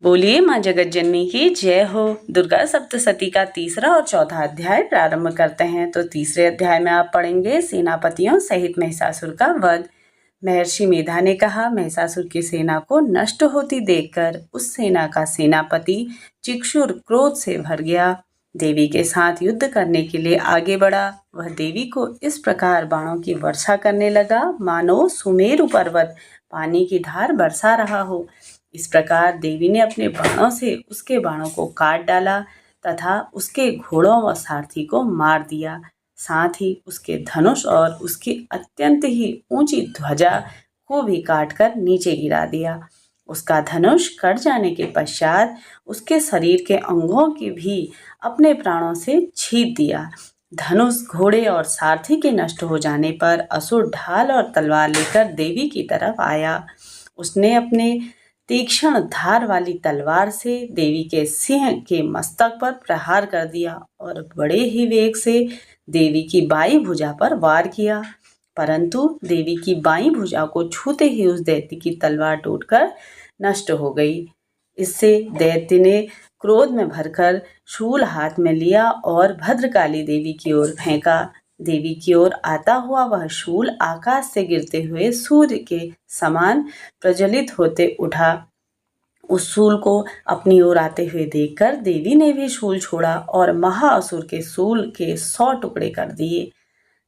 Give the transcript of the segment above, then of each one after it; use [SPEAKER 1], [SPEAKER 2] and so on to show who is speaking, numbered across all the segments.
[SPEAKER 1] बोलिए माँ जगत जननी की जय हो। दुर्गा सप्तशती का तीसरा और चौथा अध्याय प्रारंभ करते हैं। तो तीसरे अध्याय में आप पढ़ेंगे सेनापतियों सहित महिषासुर का वध। महर्षि मेधा ने कहा, महिषासुर की सेना को नष्ट होती देखकर उस सेना का सेनापति चिक्षुर क्रोध से भर गया। देवी के साथ युद्ध करने के लिए आगे बढ़ा। वह देवी को इस प्रकार बाणों की वर्षा करने लगा मानो सुमेरु पर्वत पानी की धार बरसा रहा हो। इस प्रकार देवी ने अपने बाणों से उसके बाणों को काट डाला तथा उसके घोड़ों व सारथी को मार दिया। साथ ही उसके धनुष और उसकी अत्यंत ही ऊंची ध्वजा को भी काटकर नीचे गिरा दिया। उसका धनुष कट जाने के पश्चात उसके शरीर के अंगों की भी अपने प्राणों से छीन दिया। धनुष, घोड़े और सारथी के नष्ट हो जाने पर असुर ढाल और तलवार लेकर देवी की तरफ आया। उसने अपने तीक्ष्ण धार वाली तलवार से देवी के सिंह के मस्तक पर प्रहार कर दिया और बड़े ही वेग से देवी की बाईं भुजा पर वार किया। परंतु देवी की बाईं भुजा को छूते ही उस दैत्य की तलवार टूटकर नष्ट हो गई। इससे दैत्य ने क्रोध में भरकर शूल हाथ में लिया और भद्रकाली देवी की ओर फेंका। देवी की ओर आता हुआ वह शूल आकाश से गिरते हुए सूर्य के समान प्रज्वलित होते उठा। उस शूल को अपनी ओर आते हुए देखकर देवी ने भी शूल छोड़ा और महाअसुर के शूल के 100 टुकड़े कर दिए।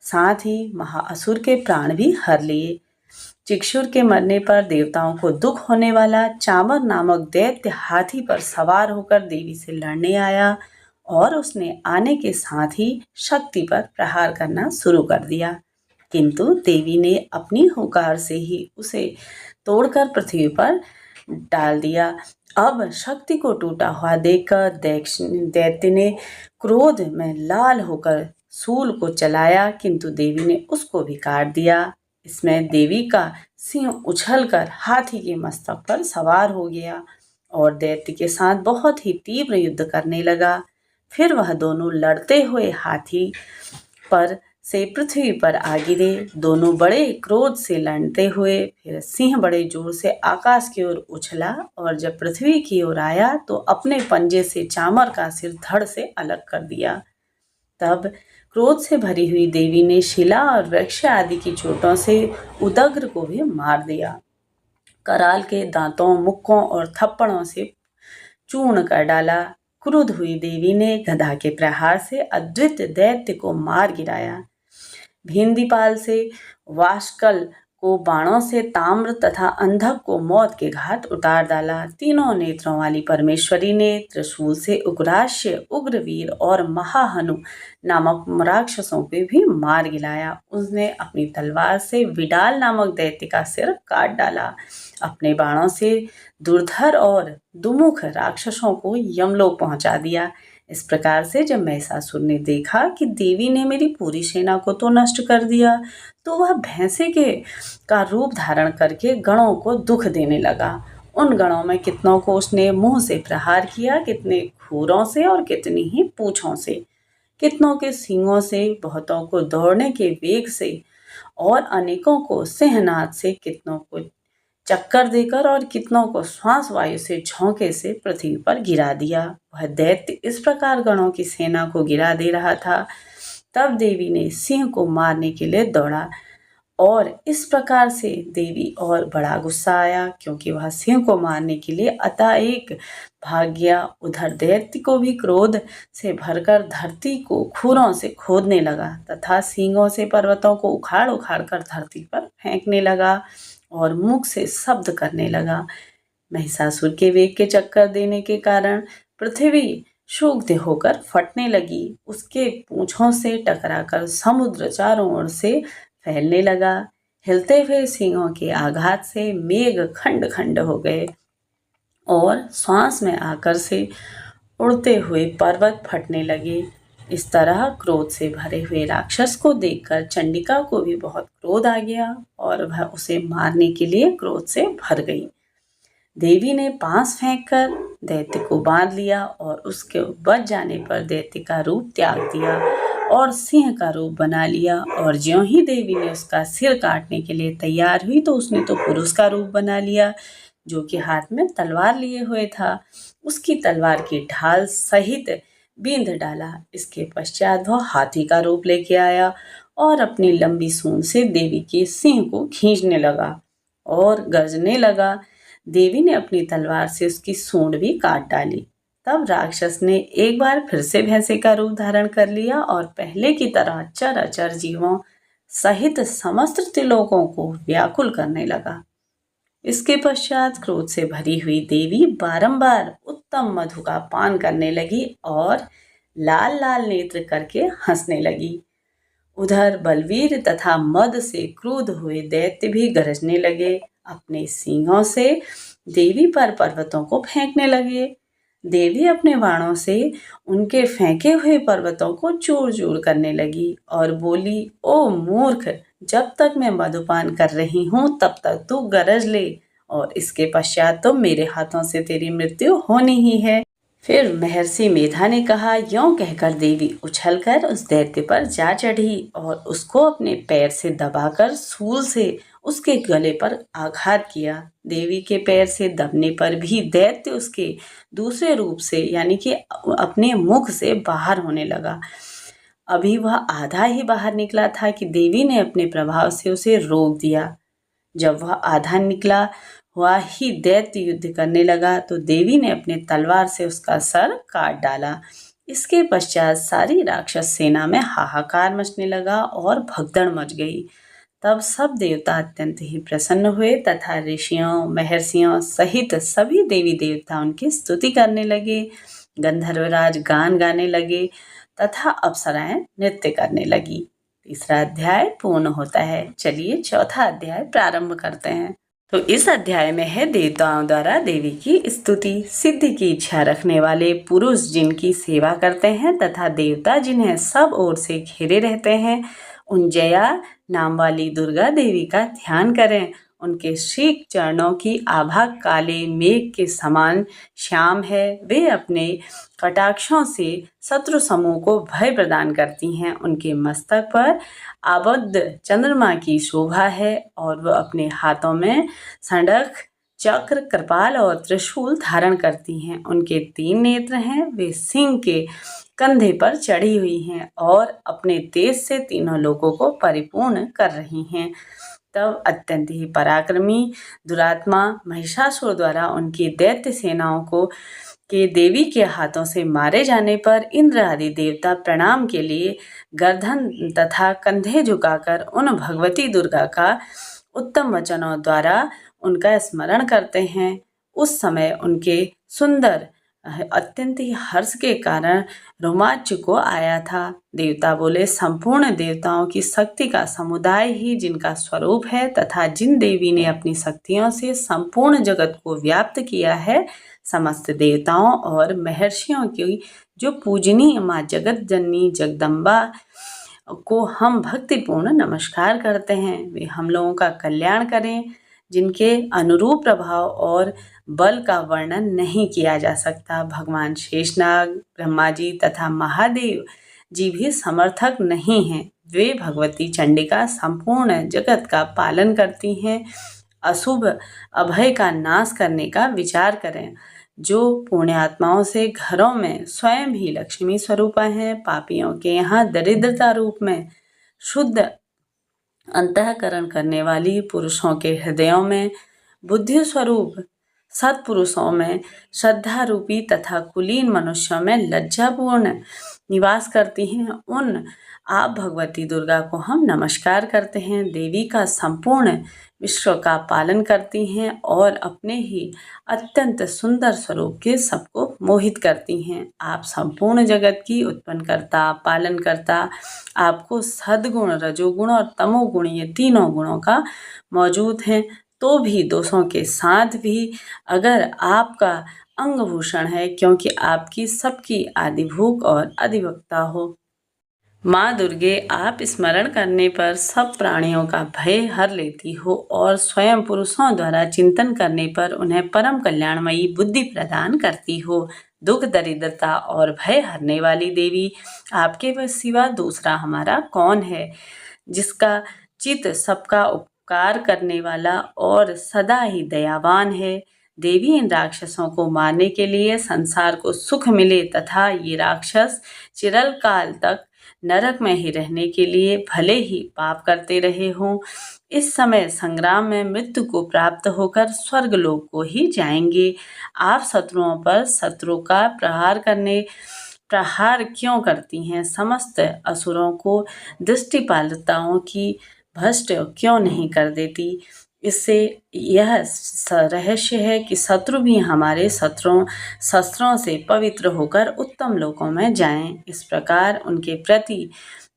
[SPEAKER 1] साथ ही महाअसुर के प्राण भी हर लिए। चिक्षुर के मरने पर देवताओं को दुख होने वाला चामर नामक दैत्य हाथी पर सवार होकर देवी से लड़ने आया और उसने आने के साथ ही शक्ति पर प्रहार करना शुरू कर दिया, किंतु देवी ने अपनी हुंकार से ही उसे तोड़कर पृथ्वी पर डाल दिया। अब शक्ति को टूटा हुआ देखकर दैत्य ने क्रोध में लाल होकर शूल को चलाया, किंतु देवी ने उसको भी काट दिया। इसमें देवी का सिंह उछलकर हाथी के मस्तक पर सवार हो गया और दैत्य के साथ बहुत ही तीव्र युद्ध करने लगा। फिर वह दोनों लड़ते हुए हाथी पर से पृथ्वी पर आ गिरे। दोनों बड़े क्रोध से लड़ते हुए फिर सिंह बड़े जोर से आकाश की ओर उछला और जब पृथ्वी की ओर आया तो अपने पंजे से चामर का सिर धड़ से अलग कर दिया। तब क्रोध से भरी हुई देवी ने शिला और वृक्ष आदि की चोटों से उदग्र को भी मार दिया। कराल के दांतों, मुक्कों और थप्पड़ों से चूर्ण कर डाला। क्रुद्ध हुई देवी ने गदा के प्रहार से अद्वित दैत्य को मार गिराया। भिंदीपाल से वाष्कल को बाणों से ताम्र तथा अंधक को मौत के घाट उतार डाला। तीनों नेत्रों वाली परमेश्वरी ने त्रिशूल से उग्राश्य, उग्रवीर और महाहनु नामक राक्षसों को भी मार गिराया। उसने अपनी तलवार से विडाल नामक दैत्य का सिर काट डाला। अपने बाणों से दुर्धर और दुमुख राक्षसों को यमलोक पहुंचा दिया। इस प्रकार से जब महिषासुर ने देखा कि देवी ने मेरी पूरी सेना को तो नष्ट कर दिया, तो वह भैंसे के का रूप धारण करके गणों को दुख देने लगा। उन गणों में कितनों को उसने मुंह से प्रहार किया, कितने खूरों से और कितनी ही पूंछों से, कितनों के सींगों से, बहुतों को दौड़ने के वेग से और अनेकों को सिंहनाद से, कितनों को चक्कर देकर और कितनों को श्वास वायु से झोंके से पृथ्वी पर गिरा दिया। वह दैत्य इस प्रकार गणों की सेना को गिरा दे रहा था। तब देवी ने सिंह को मारने के लिए दौड़ा और इस प्रकार से देवी और बड़ा गुस्सा आया, क्योंकि वह सिंह को मारने के लिए अताएक भाग गया। उधर दैत्य को भी क्रोध से भरकर धरती को खूरों से खोदने लगा तथा सींगों से पर्वतों को उखाड़ उखाड़ कर धरती पर फेंकने लगा और मुख से शब्द करने लगा। महिषासुर के वेग के चक्कर देने के कारण पृथ्वी क्षुब्ध होकर फटने लगी। उसके पूंछों से टकराकर समुद्र चारों ओर से फैलने लगा। हिलते हुए सिंहों के आघात से मेघ खंड खंड हो गए और श्वास में आकर से उड़ते हुए पर्वत फटने लगे। इस तरह क्रोध से भरे हुए राक्षस को देखकर चंडिका को भी बहुत क्रोध आ गया और वह उसे मारने के लिए क्रोध से भर गई। देवी ने पांस फेंककर दैत्य को बांध लिया और उसके बच जाने पर दैत्य का रूप त्याग दिया और सिंह का रूप बना लिया। और ज्यों ही देवी ने उसका सिर काटने के लिए तैयार हुई तो उसने तो पुरुष का रूप बना लिया। जो कि हाथ में तलवार लिए हुए था, उसकी तलवार की ढाल सहित बींध डाला। इसके पश्चात वह हाथी का रूप लेके आया और अपनी लंबी सूंड से देवी के सिंह को खींचने लगा और गरजने लगा। देवी ने अपनी तलवार से उसकी सूंड भी काट डाली। तब राक्षस ने एक बार फिर से भैंसे का रूप धारण कर लिया और पहले की तरह चराचर जीवों सहित समस्त त्रिलोकों को व्याकुल करने लगा। इसके पश्चात क्रोध से भरी हुई देवी बारंबार उत्तम मधु का पान करने लगी और लाल लाल नेत्र करके हंसने लगी। उधर बलवीर तथा मद से क्रुद्ध हुए दैत्य भी गरजने लगे। अपने सींगों से देवी पर पर्वतों को फेंकने लगे। देवी अपने बाणों से उनके फेंके हुए पर्वतों को चूर चूर करने लगी और बोली, ओ मूर्ख, जब तक मैं मधुपान कर रही हूँ तब तक तू गरज ले और इसके पश्चात तो मेरे हाथों से तेरी मृत्यु होनी ही है। फिर महर्षि मेधा ने कहा। यों कहकर देवी उछलकर उस दैत्य पर जा चढ़ी और उसको अपने पैर से दबाकर सूल से उसके गले पर आघात किया। देवी के पैर से दबने पर भी दैत्य उसके दूसरे रूप से यानी कि अपने मुख से बाहर होने लगा। अभी वह आधा ही बाहर निकला था कि देवी ने अपने प्रभाव से उसे रोक दिया। जब वह आधा निकला हुआ ही दैत्य युद्ध करने लगा तो देवी ने अपने तलवार से उसका सर काट डाला। इसके पश्चात सारी राक्षस सेना में हाहाकार मचने लगा और भगदड़ मच गई। तब सब देवता अत्यंत ही प्रसन्न हुए तथा ऋषियों महर्षियों सहित सभी देवी देवता उनकी स्तुति करने लगे। गंधर्वराज गान गाने लगे तथा अप्सराएं नृत्य करने लगी। तीसरा अध्याय पूर्ण होता है। चलिए चौथा अध्याय प्रारंभ करते हैं। तो इस अध्याय में है देवताओं द्वारा देवी की स्तुति। सिद्धि की इच्छा रखने वाले पुरुष जिनकी सेवा करते हैं तथा देवता जिन्हें सब ओर से घेरे रहते हैं, उन जया नाम वाली दुर्गा देवी का ध्यान करें। उनके श्री चरणों की आभा काले मेघ के समान श्याम है। वे अपने कटाक्षों से शत्रु समूह को भय प्रदान करती हैं। उनके मस्तक पर आबद्ध चंद्रमा की शोभा है और वह अपने हाथों में संडक चक्र कृपाल और त्रिशूल धारण करती हैं। उनके 3 नेत्र हैं। वे सिंह के कंधे पर चढ़ी हुई हैं और अपने तेज से तीनों लोगों को परिपूर्ण कर रही हैं। तब अत्यंत ही पराक्रमी दुरात्मा महिषासुर द्वारा उनकी दैत्य सेनाओं को के देवी के हाथों से मारे जाने पर इंद्र आदि देवता प्रणाम के लिए गर्दन तथा कंधे झुकाकर उन भगवती दुर्गा का उत्तम वचनों द्वारा उनका स्मरण करते हैं। उस समय उनके सुंदर अत्यंत ही हर्ष के कारण रोमांच को आया था। देवता बोले, संपूर्ण देवताओं की शक्ति का समुदाय ही जिनका स्वरूप है तथा जिन देवी ने अपनी शक्तियों से संपूर्ण जगत को व्याप्त किया है, समस्त देवताओं और महर्षियों की जो पूजनीय माँ जगत जननी जगदम्बा को हम भक्तिपूर्ण नमस्कार करते हैं। वे हम लोगों का कल्याण करें। जिनके अनुरूप प्रभाव और बल का वर्णन नहीं किया जा सकता। भगवान शेषनाग, ब्रह्मा जी तथा महादेव जी भी समर्थक नहीं हैं। वे भगवती चंडिका संपूर्ण जगत का पालन करती हैं। अशुभ अभय का नाश करने का विचार करें। जो पुण्यात्माओं से घरों में स्वयं ही लक्ष्मी स्वरूपा हैं, पापियों के यहाँ दरिद्रता रूप में शुद्ध अंतःकरण करने वाली, पुरुषों के हृदयों में बुद्धि स्वरूप, सत्पुरुषों में श्रद्धा रूपी तथा कुलीन मनुष्यों में लज्जापूर्ण निवास करती हैं, उन आप भगवती दुर्गा को हम नमस्कार करते हैं। देवी का संपूर्ण विश्व का पालन करती हैं और अपने ही अत्यंत सुंदर स्वरूप के सबको मोहित करती हैं। आप संपूर्ण जगत की उत्पन्नकर्ता, पालनकर्ता, आपको सद्गुण, रजोगुण और तमोगुण ये तीनों गुणों का मौजूद हैं। तो भी दोषों के साथ भी अगर आपका अंगभूषण है, क्योंकि आपकी सबकी आदिभूख और अधिवक्ता हो। माँ दुर्गे, आप स्मरण करने पर सब प्राणियों का भय हर लेती हो और स्वयं पुरुषों द्वारा चिंतन करने पर उन्हें परम कल्याणमयी बुद्धि प्रदान करती हो। दुख, दरिद्रता और भय हरने वाली देवी, आपके सिवा दूसरा हमारा कौन है, जिसका चित्त सबका उपकार करने वाला और सदा ही दयावान है। देवी इन राक्षसों को मारने के लिए संसार को सुख मिले तथा ये राक्षस चिरल काल तक नरक में ही रहने के लिए भले ही पाप करते रहे हों, इस समय संग्राम में मृत्यु को प्राप्त होकर स्वर्गलोक को ही जाएंगे। आप शत्रुओं पर शत्रु का प्रहार क्यों करती हैं? समस्त असुरों को दृष्टिपालताओं की भ्रष्ट क्यों नहीं कर देती? इससे यह रहस्य है कि शत्रु भी हमारे शस्त्रों से पवित्र होकर उत्तम लोकों में जाएं। इस प्रकार उनके प्रति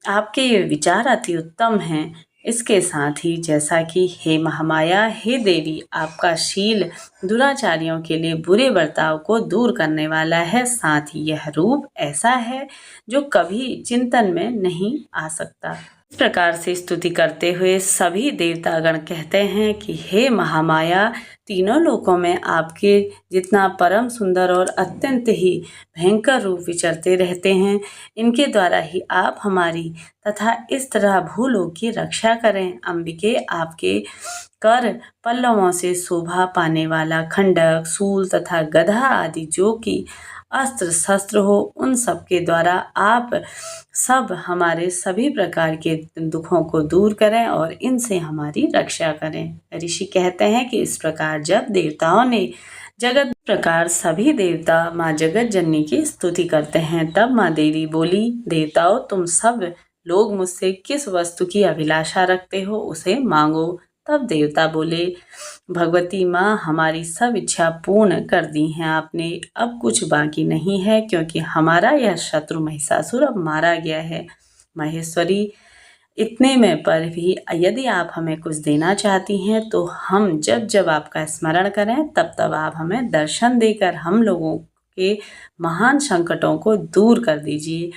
[SPEAKER 1] आपके ये विचार अति उत्तम हैं। इसके साथ ही जैसा कि हे महामाया, हे देवी, आपका शील दुराचारियों के लिए बुरे बर्ताव को दूर करने वाला है, साथ ही यह रूप ऐसा है जो कभी चिंतन में नहीं आ सकता। इस प्रकार से स्तुति करते हुए सभी देवतागण कहते हैं कि हे महामाया, तीनों लोकों में आपके जितना परम सुंदर और अत्यंत ही भयंकर रूप विचरते रहते हैं, इनके द्वारा ही आप हमारी तथा इस तरह भूलोक की रक्षा करें। अंबिके, आपके कर पल्लवों से शोभा पाने वाला खंडक, शूल तथा गदा आदि जो कि अस्त्र शस्त्र हो, उन सब के द्वारा आप सब हमारे सभी प्रकार के दुखों को दूर करें और इनसे हमारी रक्षा करें। ऋषि कहते हैं कि इस प्रकार जब देवताओं ने जगत प्रकार सभी देवता माँ जगत जननी की स्तुति करते हैं, तब माँ देवी बोली, देवताओं, तुम सब लोग मुझसे किस वस्तु की अभिलाषा रखते हो, उसे मांगो। तब देवता बोले, भगवती माँ, हमारी सब इच्छा पूर्ण कर दी हैं आपने, अब कुछ बाकी नहीं है, क्योंकि हमारा यह शत्रु महिषासुर अब मारा गया है। महेश्वरी, इतने में पर भी यदि आप हमें कुछ देना चाहती हैं तो हम जब जब आपका स्मरण करें तब तब आप हमें दर्शन देकर हम लोगों के महान संकटों को दूर कर दीजिए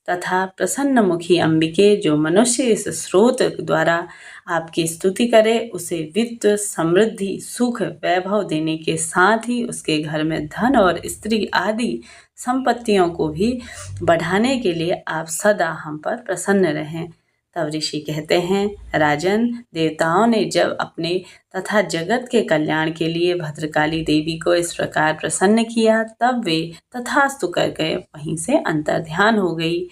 [SPEAKER 1] तथा प्रसन्न मुखी अंबिके, जो मनुष्य इस स्रोत द्वारा आपकी स्तुति करे, उसे वित्त, समृद्धि, सुख, वैभव देने के साथ ही उसके घर में धन और स्त्री आदि संपत्तियों को भी बढ़ाने के लिए आप सदा हम पर प्रसन्न रहें। तब ऋषि कहते हैं, राजन, देवताओं ने जब अपने तथा जगत के कल्याण के लिए भद्रकाली देवी को इस प्रकार प्रसन्न किया, तब वे तथास्तु कर गए, वहीं से अंतर्ध्यान हो गई।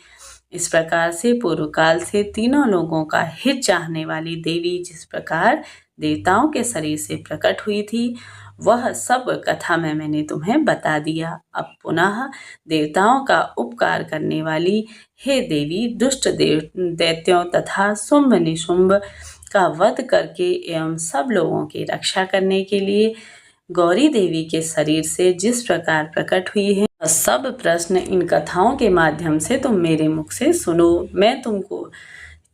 [SPEAKER 1] इस प्रकार से पूर्व काल से तीनों लोगों का हित चाहने वाली देवी जिस प्रकार देवताओं के शरीर से प्रकट हुई थी, वह सब कथा में मैंने तुम्हें बता दिया। अब पुनः देवताओं का उपकार करने वाली हे देवी, दुष्ट दैत्यों तथा शुंभ निशुंभ का वध करके एवं सब लोगों की रक्षा करने के लिए गौरी देवी के शरीर से जिस प्रकार प्रकट हुई है, सब प्रश्न इन कथाओं के माध्यम से तुम मेरे मुख से सुनो। मैं तुमको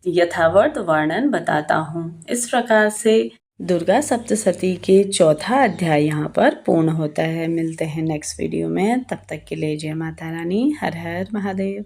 [SPEAKER 1] यथावत वर्णन बताता हूँ। इस प्रकार से दुर्गा सप्तशती के चौथा अध्याय यहाँ पर पूर्ण होता है। मिलते हैं नेक्स्ट वीडियो में, तब तक के लिए जय माता रानी, हर हर महादेव।